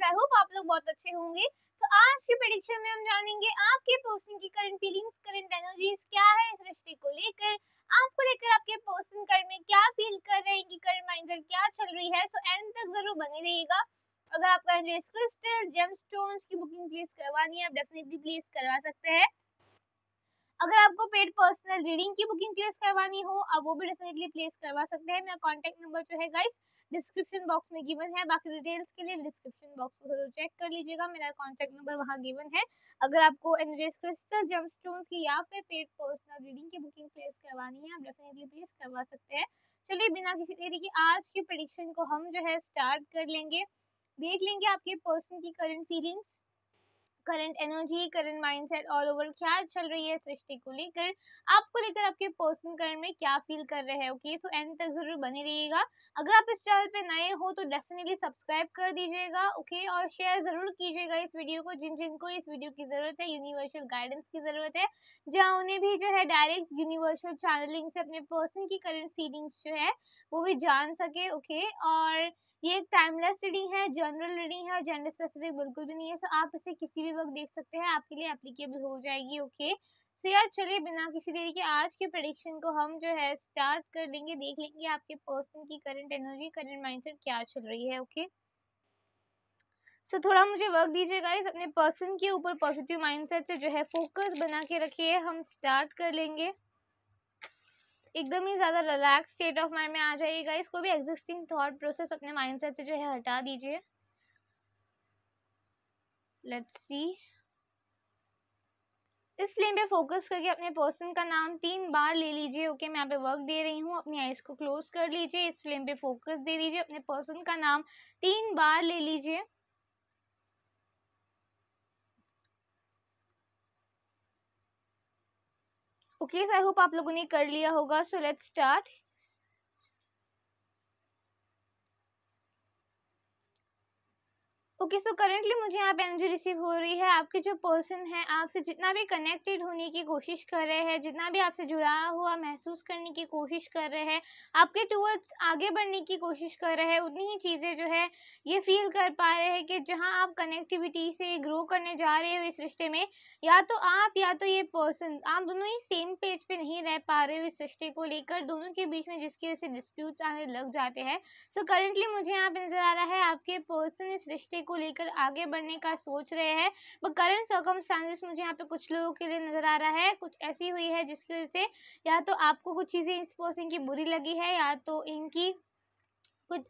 I hope आप लोग बहुत अच्छे होंगे। तो आज की प्रेडिक्शन में हम जानेंगे आपके पर्सन की करंट फीलिंग्स, करंट एनर्जीज क्या है इस रिश्ते को लेकर, आपको लेकर आपके पर्सन करंट में क्या फील कर रहे हैं कि करंट माइंडसेट क्या चल रही है। तो एंड तक जरूर बने रहिएगा। अगर आपका क्रिस्टल जेमस्टोन्स की बुकिंग प्लेस करवानी है, आप डेफिनेटली प्लेस करवा सकते हैं। अगर आपको पेड पर्सनल रीडिंग की बुकिंग प्लेस करवानी हो, आप वो भी डेफिनेटली प्लेस करवा सकते हैं। मेरा कॉन्टैक्ट नंबर जो है गाइस डिस्क्रिप्शन बॉक्स में गिवन है। बाकी डिटेल्स के लिए डिस्क्रिप्शन बॉक्स को जरूर चेक कर लीजिएगा, मेरा कॉन्टैक्ट नंबर वहाँ गिवन है। अगर आपको एनर्जीज क्रिस्टल जेमस्टोन्स की या फिर पेड पर्सनल रीडिंग की बुकिंग प्लेस करवानी है, आप डेफिनेटली प्लेस करवा सकते हैं। चलिए बिना किसी देरी के आज की प्रेडिक्शन को हम जो है स्टार्ट कर लेंगे। देख लेंगे आपके पर्सन की current feelings, current energy, current mindset all over क्या चल रही है इस रिश्ते को लेकर, आपको लेकर आपके पर्सन करंट में क्या फील कर रहे हैं। ओके, सो एंड तक जरूर बने रहिएगा। अगर आप इस चैनल पे नए हो तो डेफिनेटली सब्सक्राइब कर दीजिएगा। ओके, और शेयर जरूर कीजिएगा इस वीडियो को जिन जिनको इस वीडियो की जरूरत है, यूनिवर्सल गाइडेंस की जरूरत है, जहाँ उन्हें भी जो है डायरेक्ट यूनिवर्सल चैनलिंग से अपने पर्सन की करंट फीलिंग्स जो है वो भी जान सके। ओके, और ये एक टाइमलेस रीडिंग है, जनरल रीडिंग है, जेंडर स्पेसिफिक बिल्कुल भी नहीं है। सो आप इसे किसी भी वक्त देख सकते हैं, आपके लिए एप्लीकेबल हो जाएगी। ओके, सो यार चलिए बिना किसी देरी के आज के प्रेडिक्शन को हम जो है स्टार्ट कर लेंगे। देख लेंगे आपके पर्सन की करंट एनर्जी, करंट माइंडसेट क्या चल रही है। ओके, सो थोड़ा मुझे वर्क दीजिए गाइस, अपने पर्सन के ऊपर पॉजिटिव माइंडसेट से जो है फोकस बना के रखिए। हम स्टार्ट कर लेंगे। एकदम ही ज़्यादा रिलैक्स स्टेट ऑफ माइंड में आ जाइएगा। इसको भी एग्जिस्टिंग थॉट प्रोसेस अपने माइंडसेट से जो है हटा दीजिए। लेट्स सी, इस फ्लेम पे फोकस करके अपने पर्सन का नाम 3 बार ले लीजिए। ओके, मैं यहाँ पे वर्क दे रही हूँ, अपनी आइज को क्लोज कर लीजिए, इस फ्लेम पे फोकस दे दीजिए, अपने पर्सन का नाम 3 बार ले लीजिए। ओके, आई होप आप लोगों ने कर लिया होगा। सो let's start. Okay, so currently मुझे यहाँ पे एनर्जी रिसीव हो रही है। आपके जो पर्सन है आपसे जितना भी कनेक्टेड होने की कोशिश कर रहे हैं, जितना भी आपसे जुड़ा हुआ महसूस करने की कोशिश कर रहे हैं, आपके टूवर्ड्स आगे बढ़ने की कोशिश कर रहे हैं, उतनी ही चीज़ें जो है ये फील कर पा रहे हैं कि जहाँ आप कनेक्टिविटी से ग्रो करने जा रहे हो इस रिश्ते में, या तो आप या तो ये पर्सन, आप दोनों ही सेम पेज पे नहीं रह पा रहे हो इस रिश्ते को लेकर, दोनों के बीच में जिसकी वजह से डिस्प्यूट्स आने लग जाते हैं। सो करेंटली मुझे यहाँ पे नजर आ रहा है आपके पर्सन इस रिश्ते को लेकर आगे बढ़ने का सोच रहे हैं, बट करंट सर्कमस्टांसेस मुझे यहाँ पे कुछ लोगों के लिए नजर आ रहा है कुछ ऐसी हुई है जिसकी वजह से या तो आपको कुछ चीज़ें इस पर्सन की बुरी लगी है, या तो इनकी कुछ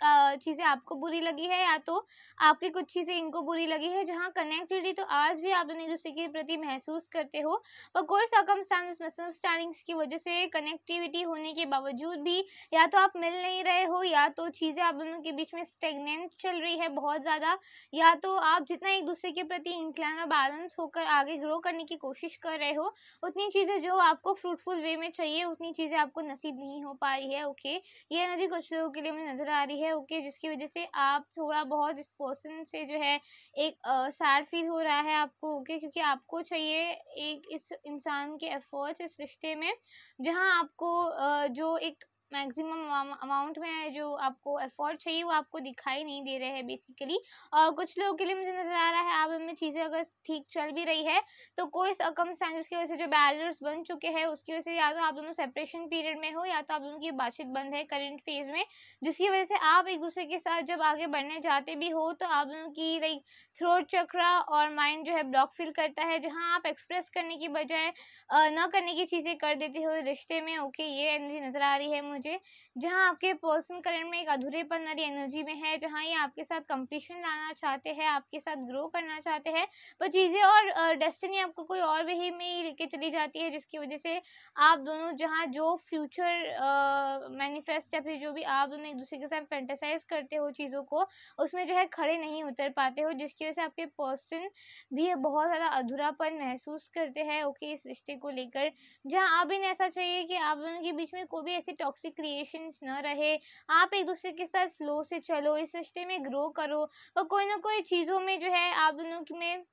चीज़ें आपको बुरी लगी है, या तो आपकी कुछ चीज़ें इनको बुरी लगी है। जहाँ कनेक्टिविटी तो आज भी आप दोनों एक दूसरे के प्रति महसूस करते हो, पर कोई सर्कमस्टांसेस मिसअंडरस्टैंडिंग्स की वजह से कनेक्टिविटी होने के बावजूद भी या तो आप मिल नहीं रहे हो, या तो चीज़ें आप दोनों के बीच में स्टेगनेंट चल रही है बहुत ज़्यादा, या तो आप जितना एक दूसरे के प्रति इंक्लाइन और बैलेंस होकर आगे ग्रो करने की कोशिश कर रहे हो, उतनी चीज़ें जो आपको फ्रूटफुल वे में चाहिए उतनी चीज़ें आपको नसीब नहीं हो पा रही है। ओके, ये एनर्जी कुछ लोगों के लिए मुझे नज़र आ रही है। ओके, जिसकी वजह से आप थोड़ा बहुत इस पर्सन से जो है एक सैड फील हो रहा है आपको। ओके, क्योंकि आपको चाहिए एक इस इंसान के एफर्ट्स इस रिश्ते में, जहाँ आपको जो एक मैक्सिमम अमाउंट में जो आपको एफर्ट चाहिए वो आपको दिखाई नहीं दे रहे हैं बेसिकली। और कुछ लोगों के लिए मुझे नज़र आ रहा है आप इनमें चीज़ें अगर ठीक चल भी रही है तो कोई सर्कमस्टेंसेस की वजह से जो बैरियर्स बन चुके हैं उसकी वजह से या तो आप दोनों सेपरेशन पीरियड में हो, या तो आप दोनों की बातचीत बंद है करंट फेज में, जिसकी वजह से आप एक दूसरे के साथ जब आगे बढ़ने जाते भी हो तो आप दोनों की लाइक थ्रोट चक्रा और माइंड जो है ब्लॉक फील करता है, जहाँ आप एक्सप्रेस करने की बजाय न करने की चीज़ें कर देते हो रिश्ते में। ओके, ये एनर्जी नज़र आ रही है मुझे, जहाँ आपके पर्सन करंट में एक अधूरेपन वाली एनर्जी में है, जहाँ ये आपके साथ कंप्लीशन लाना चाहते हैं, आपके साथ ग्रो करना चाहते हैं, पर चीज़ें और डेस्टिनी आपको कोई और वे में ही लेके चली जाती है, जिसकी वजह से आप दोनों जहाँ जो फ्यूचर मैनिफेस्ट या फिर जो भी आप दोनों एक दूसरे के साथ फैंटेसाइज करते हो चीज़ों को, उसमें जो है खड़े नहीं उतर पाते हो, जिसकी वजह से आपके पर्सन भी बहुत ज़्यादा अधूरापन महसूस करते हैं। ओके, इस रिश्ते को लेकर, जहाँ अब इन्हें ऐसा चाहिए कि आप दोनों के बीच में कोई भी ऐसी टॉक्सिक क्रिएशंस न रहे, आप एक दूसरे के साथ फ्लो से चलो, इस रिश्ते में ग्रो करो, और कोई ना कोई चीज़ों में जो है आप दोनों में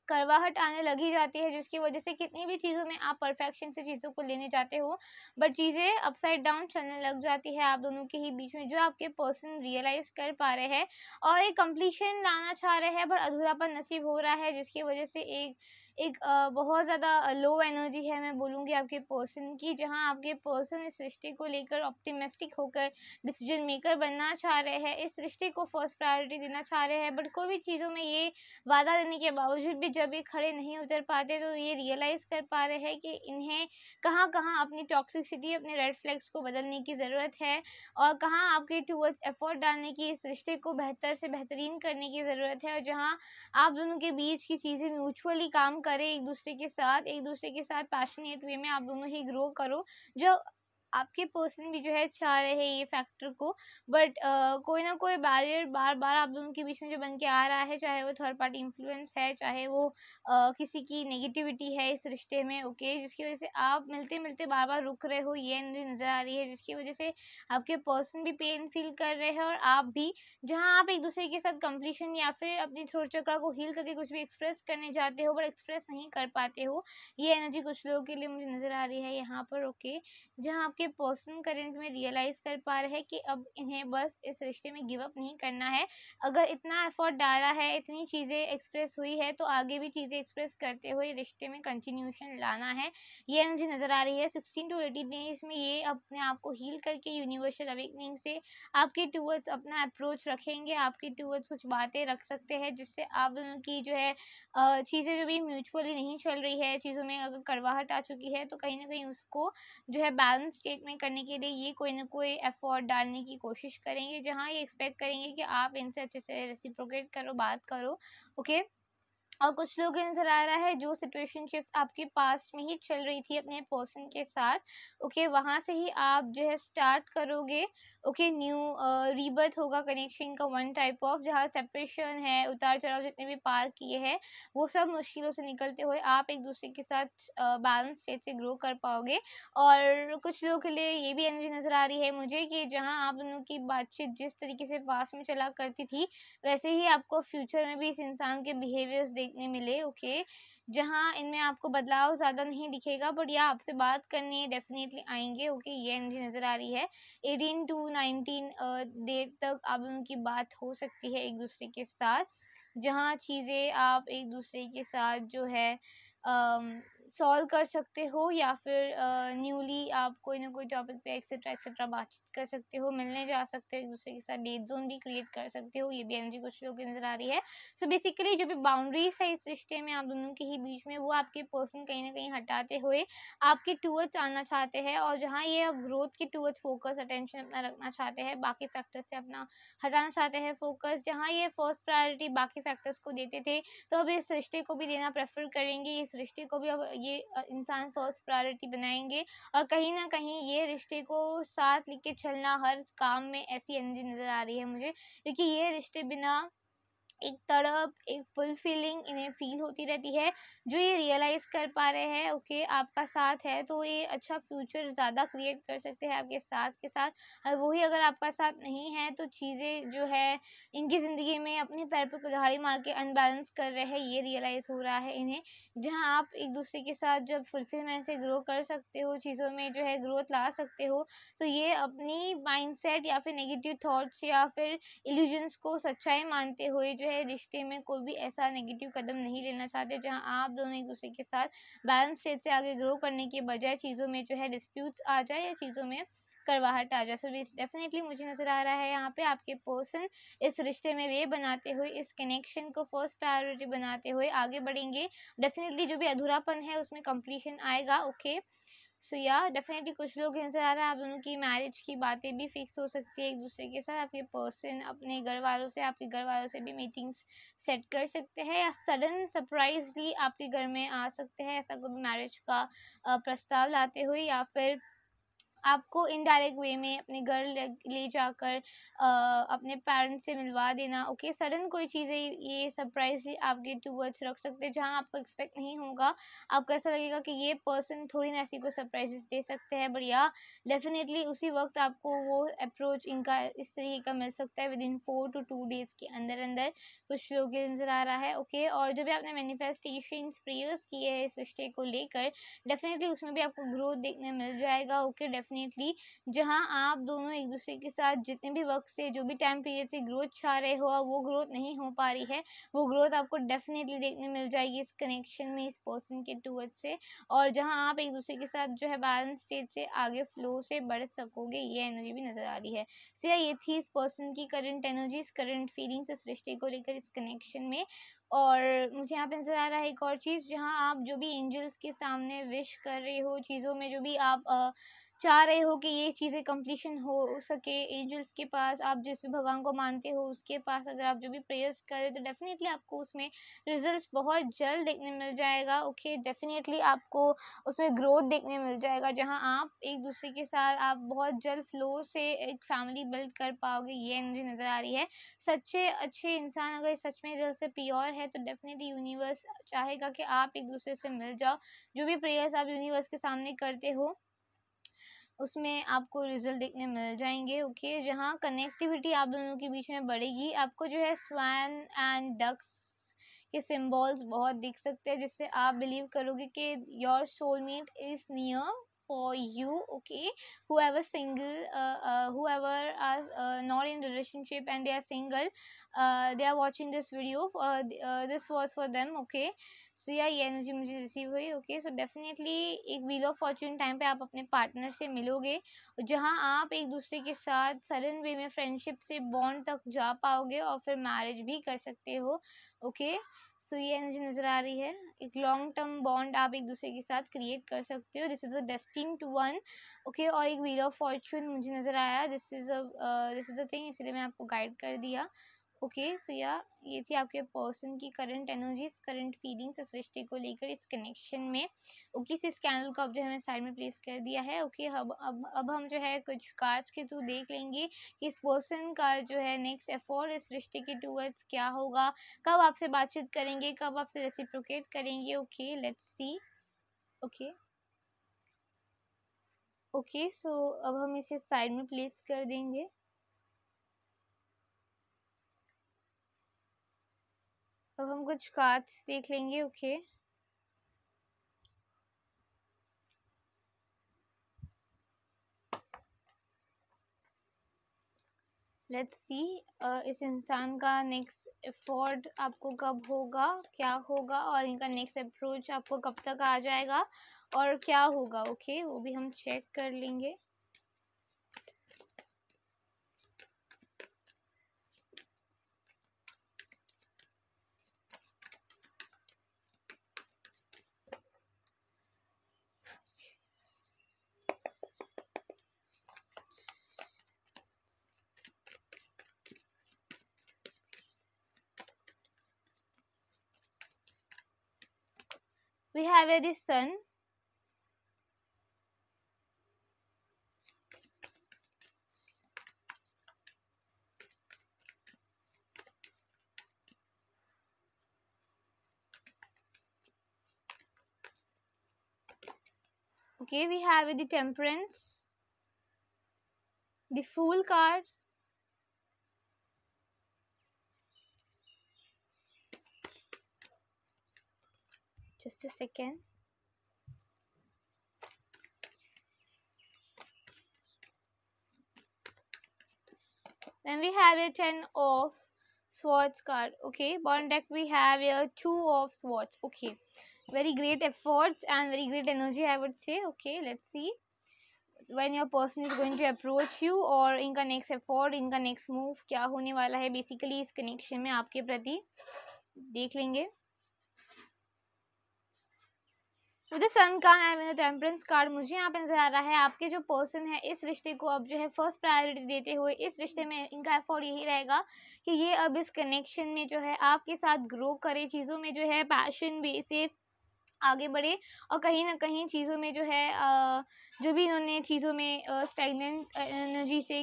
कड़वाहट आने लग ही जाती है, जिसकी वजह से कितनी भी चीज़ों में आप परफेक्शन से चीज़ों को लेने जाते हो, बट चीज़ें अपसाइड डाउन चलने लग जाती है आप दोनों के ही बीच में, जो आपके पर्सन रियलाइज़ कर पा रहे हैं और एक कंप्लीशन लाना चाह रहे हैं, बट अधूरापन नसीब हो रहा है, जिसकी वजह से एक एक बहुत ज़्यादा लो एनर्जी है, मैं बोलूँगी आपके पर्सन की, जहाँ आपके पर्सन इस रिश्ते को लेकर ऑप्टिमिस्टिक होकर डिसीजन मेकर बनना चाह रहे हैं, इस रिश्ते को फर्स्ट प्रायोरिटी देना चाह रहे हैं, बट कोई भी चीज़ों में ये वादा देने के बावजूद भी जब ये खड़े नहीं उतर पाते, तो ये रियलाइज़ कर पा रहे हैं कि इन्हें कहाँ-कहाँ अपनी टॉक्सिसिटी, अपने रेड फ्लैग्स को बदलने की ज़रूरत है और कहाँ आपके टुवर्ड्स एफर्ट डालने की, इस रिश्ते को बेहतर से बेहतरीन करने की ज़रूरत है, और जहाँ आप दोनों के बीच की चीज़ें म्यूचुअली काम करें एक दूसरे के साथ पैशनेट वे में आप दोनों ही ग्रो करो, जो आपके पर्सन भी जो है चाह रहे हैं ये फैक्टर को, बट कोई ना कोई बैरियर बार-बार आप दोनों के बीच में जो बन के आ रहा है, चाहे वो थर्ड पार्टी इन्फ्लुएंस है, चाहे वो किसी की नेगेटिविटी है इस रिश्ते में, ओके, जिसकी वजह से आप मिलते-मिलते बार-बार रुक रहे हो, ये एनर्जी नज़र आ रही है, जिसकी वजह से आपके पर्सन भी पेन फील कर रहे हैं और आप भी, जहाँ आप एक-दूसरे के साथ कंप्लीशन या फिर अपनी थ्रोट चक्र को हील करके कुछ भी एक्सप्रेस करने जाते हो, बट एक्सप्रेस नहीं कर पाते हो, ये एनर्जी कुछ लोगों के लिए मुझे नज़र आ रही है यहाँ पर, ओके। जहाँ आपके पर्सन करंट में रियलाइज़ कर पा रहे हैं कि अब इन्हें बस इस रिश्ते में गिव अप नहीं करना है। अगर इतना एफर्ट डाला है, इतनी चीज़ें एक्सप्रेस हुई है, तो आगे भी चीज़ें एक्सप्रेस करते हुए रिश्ते में कंटिन्यूएशन लाना है। ये एनर्जी नज़र आ रही है 16 टू 18 डेज़ में, ये अपने आप को हील करके यूनिवर्सल अवेकनिंग से आपके टुवर्ड्स अपना अप्रोच रखेंगे, आपके टुवर्ड्स कुछ बातें रख सकते हैं, जिससे आप दोनों की जो है चीज़ें जो भी म्यूचुअली नहीं चल रही है, चीज़ों में अगर कड़वाहट आ चुकी है, तो कहीं न कहीं उसको जो है बैलेंस स्टेट में करने के लिए ये कोई ना कोई एफर्ट डालने की कोशिश करेंगे, जहाँ ये एक्सपेक्ट करेंगे कि आप इनसे अच्छे से रेसिप्रोकेट करो, बात करो, ओके। और कुछ लोगों को नज़र आ रहा है जो सिचुएशनशिप आपके पास्ट में ही चल रही थी अपने पर्सन के साथ, ओके, वहाँ से ही आप जो है स्टार्ट करोगे, ओके, न्यू रीबर्थ होगा कनेक्शन का, वन टाइप ऑफ, जहाँ सेपरेशन है, उतार चढ़ाव जितने भी पार किए हैं, वो सब मुश्किलों से निकलते हुए आप एक दूसरे के साथ बैलेंस स्टेट से ग्रो कर पाओगे। और कुछ लोगों के लिए ये भी एनर्जी नज़र आ रही है मुझे कि जहाँ आप दोनों की बातचीत जिस तरीके से पास्ट में चला करती थी, वैसे ही आपको फ्यूचर में भी इस इंसान के बिहेवियर्स देखने मिले, ओके, जहाँ इनमें आपको बदलाव ज़्यादा नहीं दिखेगा, बट या आपसे बात करने डेफिनेटली आएंगे, ओके, ये एनर्जी नज़र आ रही है। 18 टू 19 देर तक आप दोनों की बात हो सकती है एक दूसरे के साथ, जहाँ चीज़ें आप एक दूसरे के साथ जो है सॉल्व कर सकते हो, या फिर न्यूली आप कोई ना कोई टॉपिक पे एक्सेट्रा एक्सेट्रा बातचीत कर सकते हो, मिलने जा सकते हो एक दूसरे के साथ, डेट जोन भी क्रिएट कर सकते हो, ये भी एनर्जी कुछ लोगों की नज़र आ रही है। सो बेसिकली जो भी बाउंड्रीज है इस रिश्ते में आप दोनों के ही बीच में, वो आपके पर्सन कहीं ना कहीं हटाते हुए आपके टूवर्ड्स आना चाहते हैं, और जहाँ ये अब ग्रोथ के टूवर्ड्स फोकस अटेंशन अपना रखना चाहते हैं, बाकी फैक्टर्स से अपना हटाना चाहते हैं फोकस, जहाँ ये फर्स्ट प्रायोरिटी बाकी फैक्टर्स को देते थे, तो अब इस रिश्ते को भी देना प्रेफर करेंगे, इस रिश्ते को भी अब ये इंसान फर्स्ट प्रायोरिटी बनाएंगे, और कहीं ना कहीं ये रिश्ते को साथ लेके चलना हर काम में, ऐसी एनर्जी नज़र आ रही है मुझे, क्योंकि ये रिश्ते बिना एक तड़प, एक फुलफिलिंग इन्हें फ़ील होती रहती है, जो ये रियलाइज़ कर पा रहे हैं, ओके, आपका साथ है, तो ये अच्छा फ्यूचर ज़्यादा क्रिएट कर सकते हैं आपके साथ के साथ, और वही अगर आपका साथ नहीं है, तो चीज़ें जो है इनकी ज़िंदगी में अपने पैर पे कुल्हाड़ी मार के अनबैलेंस कर रहे हैं, ये रियलाइज़ हो रहा है इन्हें, जहाँ आप एक दूसरे के साथ जब फुलफिलमेंट से ग्रो कर सकते हो, चीज़ों में जो है ग्रोथ ला सकते हो, तो ये अपनी माइंडसेट या फिर नेगेटिव थॉट्स या फिर इल्यूजन्स को सच्चाई मानते हुए जो है रिश्ते में कोई भी ऐसा नेगेटिव कदम नहीं लेना चाहते, जहां आप दोनों एक दूसरे के साथ बैलेंस स्टेट से आगे ग्रो करने के बजाय चीज़ों में जो है डिस्प्यूट्स आ जाए या चीज़ों में करवाहट आ जाए। सो डेफिनेटली मुझे नज़र आ रहा है यहाँ पे आपके पर्सन इस रिश्ते में वे बनाते हुए, इस कनेक्शन को फर्स्ट प्रायोरिटी बनाते हुए आगे बढ़ेंगे। डेफिनेटली जो भी अधूरापन है उसमें कंप्लीशन आएगा, ओके। सो या डेफिनेटली कुछ लोग नज़र आ रहा है आप दोनों की मैरिज की बातें भी फिक्स हो सकती है एक दूसरे के साथ, आपके पर्सन अपने घर वालों से, आपके घर वालों से भी मीटिंग्स सेट कर सकते हैं, या सडन सरप्राइजली आपके घर में आ सकते हैं, ऐसा कोई मैरिज का प्रस्ताव लाते हुए, या फिर आपको इनडायरेक्ट वे में अपने घर ले जाकर अपने पेरेंट्स से मिलवा देना। ओके, सडन कोई चीज़ें ये सरप्राइजली आपके टूवर्ड्स रख सकते हैं जहाँ आपको एक्सपेक्ट नहीं होगा। आपको ऐसा लगेगा कि ये पर्सन थोड़ी ना ऐसी कोई सरप्राइजेस दे सकते हैं, बट या डेफिनेटली उसी वक्त आपको वो अप्रोच इनका इस तरीके का मिल सकता है विदिन 4 to 2 डेज के अंदर अंदर कुछ लोग ये नज़र आ रहा है। ओके, और जो भी आपने मैनिफेस्टेशन प्रेयर्स किए हैं इस रिश्ते को लेकर, डेफिनेटली उसमें भी आपको ग्रोथ देखने मिल जाएगा। ओके, डेफिनेटली जहाँ आप दोनों एक दूसरे के साथ जितने भी वक्त से जो भी टाइम पीरियड से ग्रोथ चाह रहे हो, वो ग्रोथ नहीं हो पा रही है, वो ग्रोथ आपको डेफिनेटली देखने मिल जाएगी इस कनेक्शन में, इस पर्सन के टूवर्ड्स से। और जहाँ आप एक दूसरे के साथ जो है बैलेंस स्टेज से आगे फ्लो से बढ़ सकोगे, ये एनर्जी भी नज़र आ रही है। सो ये थी इस पर्सन की करंट एनर्जीज, करंट फीलिंग्स इस रिश्ते को लेकर इस कनेक्शन में। और मुझे यहाँ पे नज़र आ रहा है एक और चीज़, जहाँ आप जो भी एंजल्स के सामने विश कर रहे हो, चीज़ों में जो भी आप चाह रहे हो कि ये चीज़ें कंप्लीशन हो सके, एंजल्स के पास, आप जिस भी भगवान को मानते हो उसके पास अगर आप जो भी प्रेयर्स करें तो डेफिनेटली आपको उसमें रिजल्ट्स बहुत जल्द देखने मिल जाएगा। ओके, डेफिनेटली आपको उसमें ग्रोथ देखने मिल जाएगा, जहाँ आप एक दूसरे के साथ आप बहुत जल्द फ्लो से एक फैमिली बिल्ड कर पाओगे, ये एनर्जी नज़र आ रही है। सच्चे अच्छे इंसान अगर सच में दिल से प्योर है तो डेफिनेटली यूनिवर्स चाहेगा कि आप एक दूसरे से मिल जाओ। जो भी प्रेयर्स आप यूनिवर्स के सामने करते हो उसमें आपको रिजल्ट देखने मिल जाएंगे। ओके, जहाँ कनेक्टिविटी आप दोनों के बीच में बढ़ेगी। आपको जो है स्वैन एंड डक्स के सिंबल्स बहुत दिख सकते हैं, जिससे आप बिलीव करोगे कि your soulmate is near for you. Okay, whoever single whoever are not in relationship and they are single, they are watching this video, this was for them. Okay, सो या ये एनर्जी मुझे रिसीव हुई। Okay, so definitely एक wheel of Fortune time पे आप अपने partner से मिलोगे, जहां आप एक दूसरे के साथ सडन वे में फ्रेंडशिप से बॉन्ड तक जा पाओगे और फिर मैरिज भी कर सकते हो। ओके, सो ये एनर्जी नज़र आ रही है, एक लॉन्ग टर्म बॉन्ड आप एक दूसरे के साथ क्रिएट कर सकते हो। This is a destined to one. Okay, और एक व्हील ऑफ फॉर्चून मुझे नज़र आया, दिस इज़ अ थिंग, इसलिए मैं आपको गाइड कर दिया। ओके, सो या ये थी आपके पर्सन की करंट एनर्जीज, करंट फीलिंग्स इस रिश्ते को लेकर इस कनेक्शन में। ओके, सो इस कैंडल को अब जो है मैं साइड में प्लेस कर दिया है। ओके, अब हम जो है कुछ कार्ड्स के थ्रू देख लेंगे कि इस पर्सन का जो है नेक्स्ट एफर्ट इस रिश्ते के टूवर्ड्स क्या होगा, कब आपसे बातचीत करेंगे, कब आपसे रेसिप्रोकेट करेंगे। Okay, let's see. Okay okay, so अब हम इसे साइड में प्लेस कर देंगे। अब हम कुछ कार्ड्स देख लेंगे। ओके, लेट्स सी इस इंसान का नेक्स्ट एफर्ट आपको कब होगा, क्या होगा, और इनका नेक्स्ट अप्रोच आपको कब तक आ जाएगा और क्या होगा। ओके, वो भी हम चेक कर लेंगे। We have here the sun. Okay, we have here the temperance, the fool card, just a second. Then we have a 10 of swords card. Okay, bottom deck we have a 2 of swords. Okay, very great efforts and very great energy, I would say. Okay, let's see when your person is going to approach you और इनका next effort, इनका next move क्या होने वाला है basically इस connection में आपके प्रति, देख लेंगे। With the sun card and with the temperance card मुझे यहाँ पे नजर आ रहा है आपके जो पर्सन है इस रिश्ते को अब जो है फर्स्ट प्रायोरिटी देते हुए इस रिश्ते में इनका एफर्ट यही रहेगा कि ये अब इस कनेक्शन में जो है आपके साथ ग्रो करे, चीज़ों में जो है पैशन बेसिस आगे बढ़े और कहीं न कहीं चीज़ों में जो है जो भी इन्होंने चीज़ों में स्टैग्नेंट एनर्जी से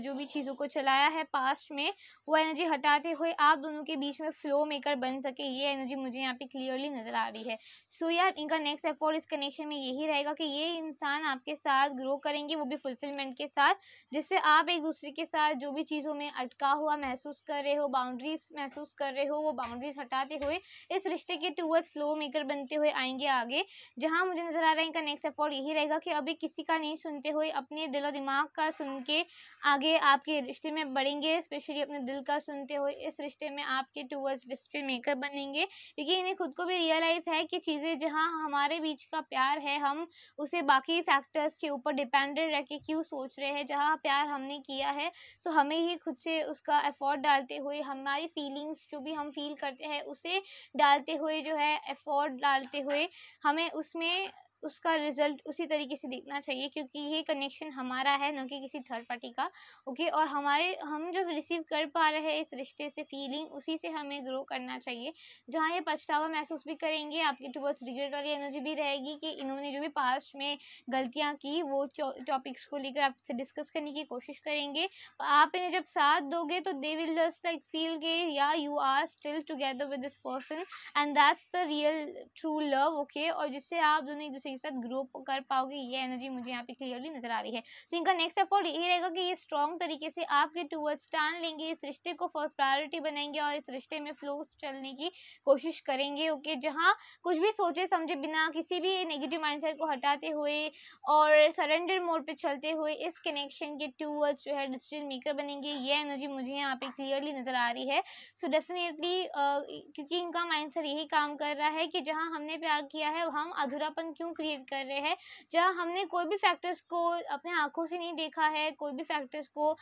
जो भी चीज़ों को चलाया है पास्ट में, वो एनर्जी हटाते हुए आप दोनों के बीच में फ्लो मेकर बन सके, ये एनर्जी मुझे यहाँ पे क्लियरली नज़र आ रही है। सो यार इनका नेक्स्ट एफर्ट इस कनेक्शन में यही रहेगा कि ये इंसान आपके साथ ग्रो करेंगे, वो भी फुलफिलमेंट के साथ, जिससे आप एक दूसरे के साथ जो भी चीज़ों में अटका हुआ महसूस कर रहे हो, बाउंड्रीज़ महसूस कर रहे हो, वो बाउंड्रीज़ हटाते हुए इस रिश्ते के टूवर्ड्स फ्लो मेकर बनते हुए आएँगे आगे। जहाँ मुझे नज़र आ रहा है इनका नेक्स्ट एफर्ट यही रहेगा कि अभी किसी का नहीं सुनते हुए अपने दिल और दिमाग का सुन के आगे आपके रिश्ते में बढ़ेंगे, स्पेशली अपने दिल का सुनते हुए इस रिश्ते में आपके टूवर्ड्स डिसीजन मेकर बनेंगे। क्योंकि इन्हें खुद को भी रियलाइज़ है कि चीज़ें जहाँ हमारे बीच का प्यार है, हम उसे बाकी फैक्टर्स के ऊपर डिपेंडेंट रह के क्यों सोच रहे हैं। जहाँ प्यार हमने किया है, सो हमें ही खुद से उसका एफर्ट डालते हुए हमारी फीलिंग्स जो भी हम फील करते हैं उसे डालते हुए जो है एफर्ट डालते हुए हमें उसमें उसका रिजल्ट उसी तरीके से देखना चाहिए, क्योंकि ये कनेक्शन हमारा है, न कि किसी थर्ड पार्टी का। ओके, और हमारे हम जो रिसीव कर पा रहे हैं इस रिश्ते से फीलिंग, उसी से हमें ग्रो करना चाहिए। जहाँ ये पछतावा महसूस भी करेंगे, आपके टुवर्ड्स रिग्रेट वाली एनर्जी भी रहेगी कि इन्होंने जो भी पास्ट में गलतियाँ की वो टॉपिक्स को लेकर आपसे डिस्कस करने की कोशिश करेंगे। आप इन्हें जब साथ दोगे तो they will just like feel के या you are still together with this person and that's the real true love. Okay, और जिससे आप दोनों एक दूसरे के साथ ग्रो कर पाओगे, ये एनर्जी मुझे यहाँ पे क्लियरली नजर आ रही है। सो इनका नेक्स्ट एफर्ट यही रहेगा कि ये स्ट्रॉन्ग तरीके से आपके टूवर्ड्स स्टैंड लेंगे, इस रिश्ते को फर्स्ट प्रायोरिटी बनाएंगे और इस रिश्ते में फ्लो चलने की कोशिश करेंगे। ओके, जहाँ कुछ भी सोचे समझे बिना किसी भी नेगेटिव माइंडसेट को हटाते हुए और सरेंडर मोड पे चलते हुए इस कनेक्शन के टूवर्ड्स जो है डिसीजन मेकर बनेंगे, ये एनर्जी मुझे यहाँ पे क्लियरली नजर आ रही है। सो डेफिनेटली क्योंकि इनका माइंडसेट यही काम कर रहा है कि जहाँ हमने प्यार किया है हम अधूरापन क्यों क्रिएट कर रहे हैं। जहाँ हमने कोई भी फैक्टर्स को अपने आंखों से नहीं देखा है, कोई भी फैक्टर्स को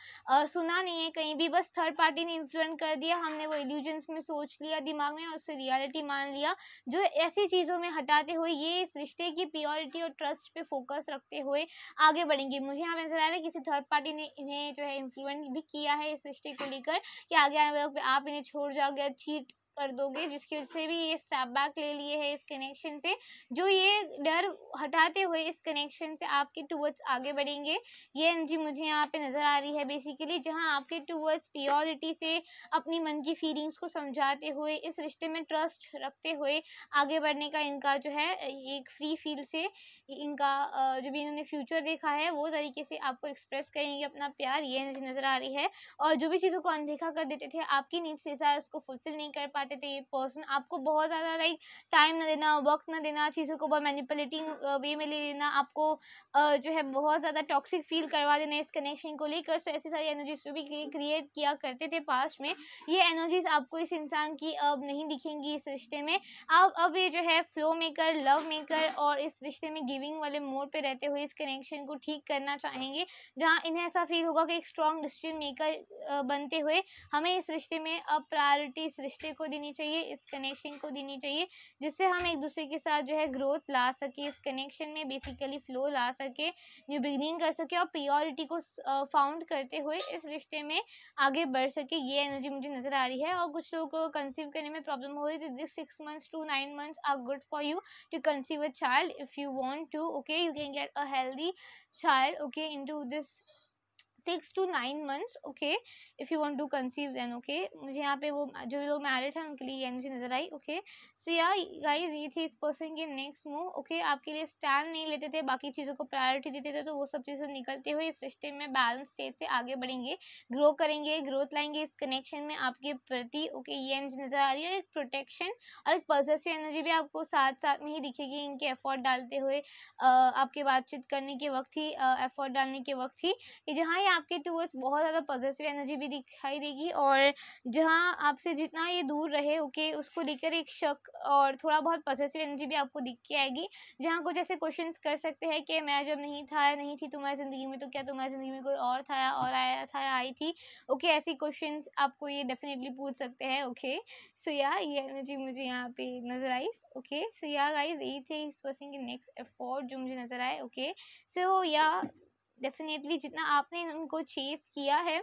सुना नहीं है कहीं भी, बस थर्ड पार्टी ने इन्फ्लुएंस कर दिया, हमने वो इल्यूजन्स में सोच लिया दिमाग में और उससे रियलिटी मान लिया। जो ऐसी चीज़ों में हटाते हुए ये इस रिश्ते की प्योरिटी और ट्रस्ट पे फोकस रखते हुए आगे बढ़ेंगे। मुझे यहाँ पे नजर आ रहा है किसी थर्ड पार्टी ने इन्हें जो है इन्फ्लुएंस भी किया है इस रिश्ते को लेकर कि आगे आने वाले वक्त पे आप इन्हें छोड़ जाओगे, चीट कर दोगे, जिसकी वजह से भी ये स्टेप बैक ले लिए है इस कनेक्शन से। जो ये डर हटाते हुए इस कनेक्शन से आपके टूवर्ड्स आगे बढ़ेंगे, ये एनर्जी मुझे यहाँ पे नजर आ रही है बेसिकली। जहाँ आपके टूवर्ड्स प्योरिटी से अपनी मन की फीलिंग्स को समझाते हुए इस रिश्ते में ट्रस्ट रखते हुए आगे बढ़ने का इनका जो है एक फ्री फील से इनका जो भी इन्होंने फ्यूचर देखा है वो तरीके से आपको एक्सप्रेस करेंगे अपना प्यार, ये एनर्जी नजर आ रही है। और जो भी चीज़ों को अनदेखा कर देते थे, आपकी नीड्स डिज़ायर्स को फुलफिल नहीं कर पाते थे ये पर्सन, आपको बहुत ज़्यादा लाइक टाइम ना देना, वक्त ना देना, चीज़ों को बहुत मैनिपुलेटिंग वे में ले लेना, आपको जो है बहुत ज़्यादा टॉक्सिक फील करवा देना इस कनेक्शन को लेकर। सो ऐसी सारी एनर्जीज जो भी क्रिएट किया करते थे पास्ट में, ये एनर्जीज आपको इस इंसान की अब नहीं दिखेंगी इस रिश्ते में। अब ये जो है फ्लो मेकर, लव मेकर और इस रिश्ते में गिविंग वाले मोड पे रहते हुए इस कनेक्शन को ठीक करना चाहेंगे। जहाँ इन्हें ऐसा फील होगा कि एक स्ट्रॉन्ग डिसीजन मेकर बनते हुए हमें इस रिश्ते में अब प्रायोरिटी इस रिश्ते को देनी चाहिए, इस कनेक्शन को देनी चाहिए, जिससे हम एक दूसरे के साथ जो है ग्रोथ ला सके, इस कनेक्शन में बेसिकली फ्लो ला सके, न्यू बिगिनिंग कर सके और प्रियोरिटी को फाउंड करते हुए इस रिश्ते में आगे बढ़ सके। ये एनर्जी मुझे नजर आ रही है। और कुछ लोगों को कंसीव करने में प्रॉब्लम हो रही है, तो this 6 months to 9 months are good for you to conceive a child if you want to. Okay, you can get a healthy child, okay, into this 6 to 9 months. Okay, if you want to conceive then. Okay, मुझे यहाँ पे वो जो लोग married हैं उनके लिए ये एनर्जी नजर आई। ओके, सो या गाइस ये थी इस पर्सन के नेक्स्ट मूव। ओके, आपके लिए स्टैंड नहीं लेते थे, बाकी चीज़ों को प्रायोरिटी देते थे, तो वो सब चीज़ें निकलते हुए इस रिश्ते में बैलेंस स्टेट से आगे बढ़ेंगे, ग्रो करेंगे, ग्रोथ लाएंगे इस कनेक्शन में आपके प्रति। ओके, ये एनर्जी नजर आ रही है। एक प्रोटेक्शन और एक पॉजिटिव एनर्जी भी आपको साथ साथ में ही दिखेगी इनके एफर्ट डालते हुए, आपके बातचीत करने के वक्त ही, एफर्ट डालने के वक्त ही, कि जहाँ ये आपके टूवर्ड्स बहुत ज़्यादा पॉजिटिव एनर्जी भी दिखाई देगी। और जहाँ आपसे जितना ये दूर रहे, ओके, उसको लेकर एक शक और थोड़ा बहुत पॉजिटिव एनर्जी भी आपको दिख के आएगी। जहाँ कुछ ऐसे क्वेश्चंस कर सकते हैं कि मैं जब नहीं था या नहीं थी तुम्हारी ज़िंदगी में, तो क्या तुम्हारी ज़िंदगी में कोई और था और आया था या आई थी। ओके, ऐसी क्वेश्चंस आपको ये डेफिनेटली पूछ सकते हैं। ओके, सो या ये एनर्जी मुझे यहाँ पे नजर आई। ओके, सो या गाइस ये थे इस पर्सन के नेक्स्ट एफर्ट जो मुझे नजर आए। ओके, सो या डेफिनेटली जितना आपने उनको चेस किया है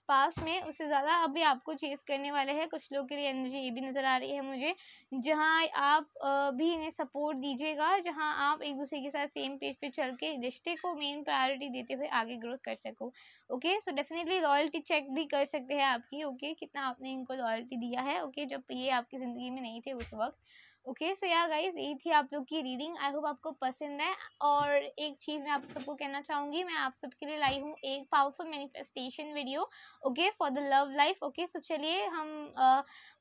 पास्ट में, उससे ज़्यादा अभी आपको चेज़ करने वाले हैं। कुछ लोग के लिए एनर्जी ये भी नज़र आ रही है मुझे, जहाँ आप भी इन्हें सपोर्ट दीजिएगा, जहाँ आप एक दूसरे के साथ सेम पेज पे चल के रिश्ते को मेन प्रायोरिटी देते हुए आगे ग्रोथ कर सको। Okay, so definitely loyalty check भी कर सकते हैं आपकी। ओके, कितना आपने इनको लॉयल्टी दिया है। ओके, जब ये आपकी ज़िंदगी में नहीं थे उस वक्त। ओके, सो या गाइस, यही थी आप लोग की रीडिंग। आई होप आपको पसंद है। और एक चीज़ मैं आप सबको कहना चाहूँगी, मैं आप सबके लिए लाई हूँ एक powerful manifestation video, okay, for the love life. Okay, so चलिए हम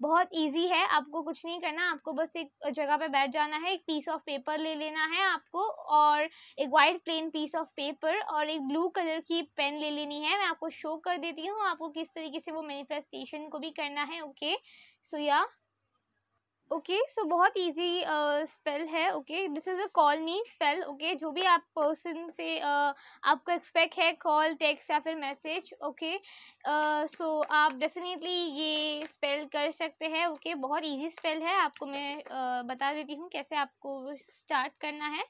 बहुत इजी है, आपको कुछ नहीं करना, आपको बस एक जगह पे बैठ जाना है, एक पीस ऑफ पेपर ले लेना है आपको, और एक white plain piece of paper और एक ब्लू कलर की पेन ले लेनी है। मैं आपको शो कर देती हूँ आपको किस तरीके से वो मैनिफेस्टेशन को भी करना है। ओके, सो या ओके, सो बहुत इजी स्पेल है। Okay, this is a call me spell. Okay, जो भी आप पर्सन से आपको एक्सपेक्ट है कॉल, टेक्स्ट या फिर मैसेज। ओके, सो आप डेफिनेटली ये स्पेल कर सकते हैं। ओके, बहुत इजी स्पेल है, आपको मैं बता देती हूँ कैसे आपको स्टार्ट करना है।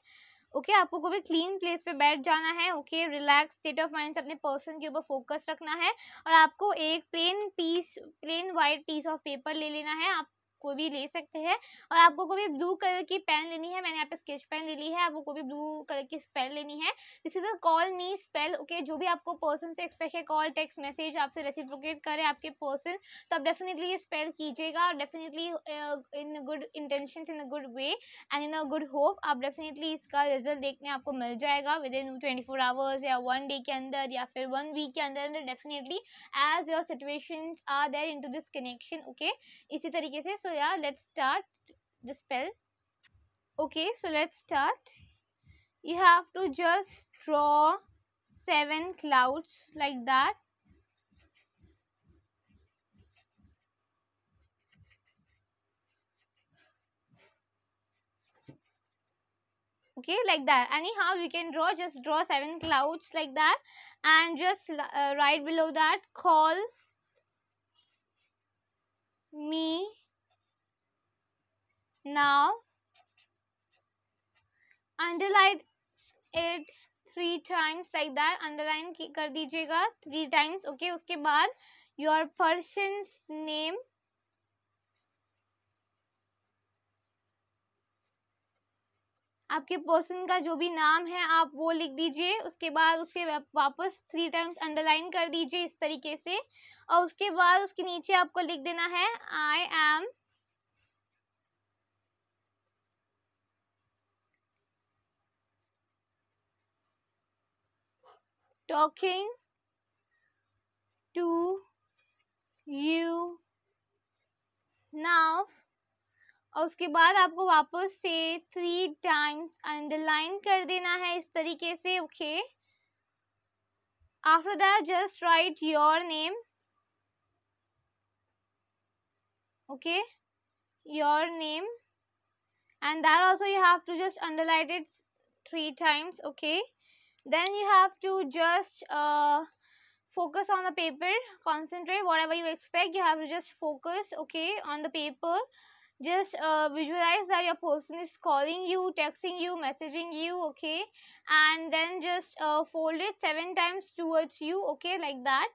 ओके, आपको कोई भी क्लीन प्लेस पे बैठ जाना है। Okay, relax state of mind से अपने पर्सन के ऊपर फोकस रखना है, और आपको एक plain white piece of paper ले लेना है। आप कोई भी ले सकते हैं, और आपको कोई भी ब्लू कलर की पेन लेनी है। मैंने यहाँ पे स्केच पेन ले ली है, आपको कोई भी ब्लू कलर की पेन लेनी है। This is a call me spell. Okay, जो भी आपको पर्सन से एक्सपेक्ट है, कॉल, टेक्स्ट, मैसेज आपसे रेसिप्रोकेट करे आपके पर्सन, तो आप डेफिनेटली ये स्पेल कीजिएगा। Definitely in good intention, in a good way and in a good hope, आप डेफिनेटली इसका रिजल्ट देखने आपको मिल जाएगा विद इन 24 आवर्स या 1 डे के अंदर या फिर 1 वीक के अंदर definitely, as your situations are there into this connection. Okay, इसी तरीके से। सो या let's start the spell. Okay, so let's start. You have to just draw 7 clouds like that. Okay, like that. Anyhow, you can draw, just draw 7 clouds like that, and just right below that, call me now. Underline it 3 times like that. Underline कर दीजिएगा 3 times. Okay, उसके बाद your person's name, आपके person का जो भी नाम है आप वो लिख दीजिए। उसके बाद उसके वापस 3 टाइम्स अंडरलाइन कर दीजिए इस तरीके से, और उसके बाद उसके नीचे आपको लिख देना है I am talking to you now, और उसके बाद आपको वापस से 3 टाइम्स अंडरलाइन कर देना है इस तरीके से। Okay, after that just right your name. Okay, your name, and that also you have to just underline it 3 times. Okay, then you have to just focus on the paper, concentrate whatever you expect, you have to just focus, okay, on the paper. Just visualize that your person is calling you, texting you, messaging you. Okay, and then just fold it 7 times towards you. Okay, like that,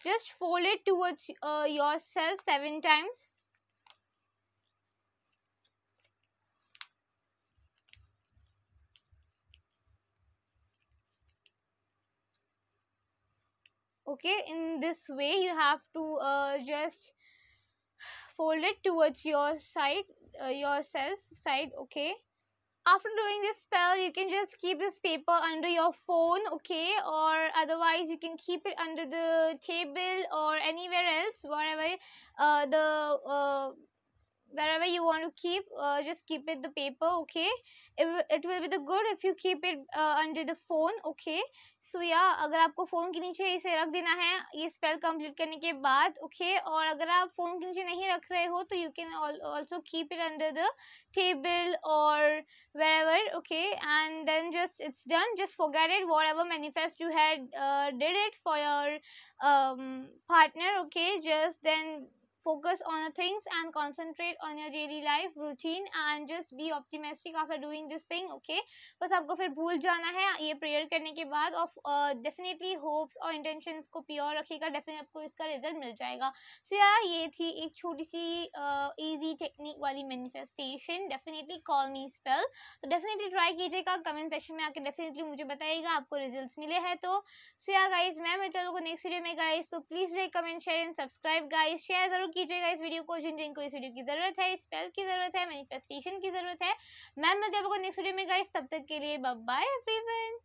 just fold it towards yourself 7 times. Okay, in this way you have to just fold it towards your side, yourself side. Okay, after doing this spell you can just keep this paper under your phone. Okay, or otherwise you can keep it under the table or anywhere else, wherever the wherever you want to keep, just keep it the paper. Okay, it will be the good if you keep it under the phone. Okay, सो या अगर आपको phone के नीचे इसे रख देना है ये स्पेल कंप्लीट करने के बाद। ओके, और अगर आप फ़ोन के नीचे नहीं रख रहे हो तो you can also keep it under the table और wherever. Okay, and then just it's done, just forget it, whatever manifest you had did it for your partner. Okay, just then focus on the things and concentrate on your daily life routine and just be optimistic after doing this thing. Okay, बस आपको फिर भूल जाना है ये prayer करने के बाद, और डेफिनेटली होप्स और इंटेंशंस को प्योर रखिएगा, डेफिनेटली आपको इसका रिजल्ट मिल जाएगा। सो यार ये थी एक छोटी सी इजी टेक्निक वाली मैनिफेस्टेशन, डेफिनेटली कॉल मी स्पेल। तो डेफिनेटली ट्राई कीजिएगा, कमेंट सेक्शन में आके डेफिनेटली मुझे बताइएगा आपको रिजल्ट्स मिले हैं तो। सो यार गाइस, मैं मिलता हूं नेक्स्ट वीडियो में guys. So please like, comment, share and subscribe guys. Share जरूर कीजिएगा इस वीडियो को जिन जिनको इस वीडियो की जरूरत है, स्पेल की जरूरत है, मैनिफेस्टेशन की जरूरत है। मैं मिलता हूं नेक्स्ट वीडियो में गाइस, तब तक के लिए बाय बाय एवरीवन।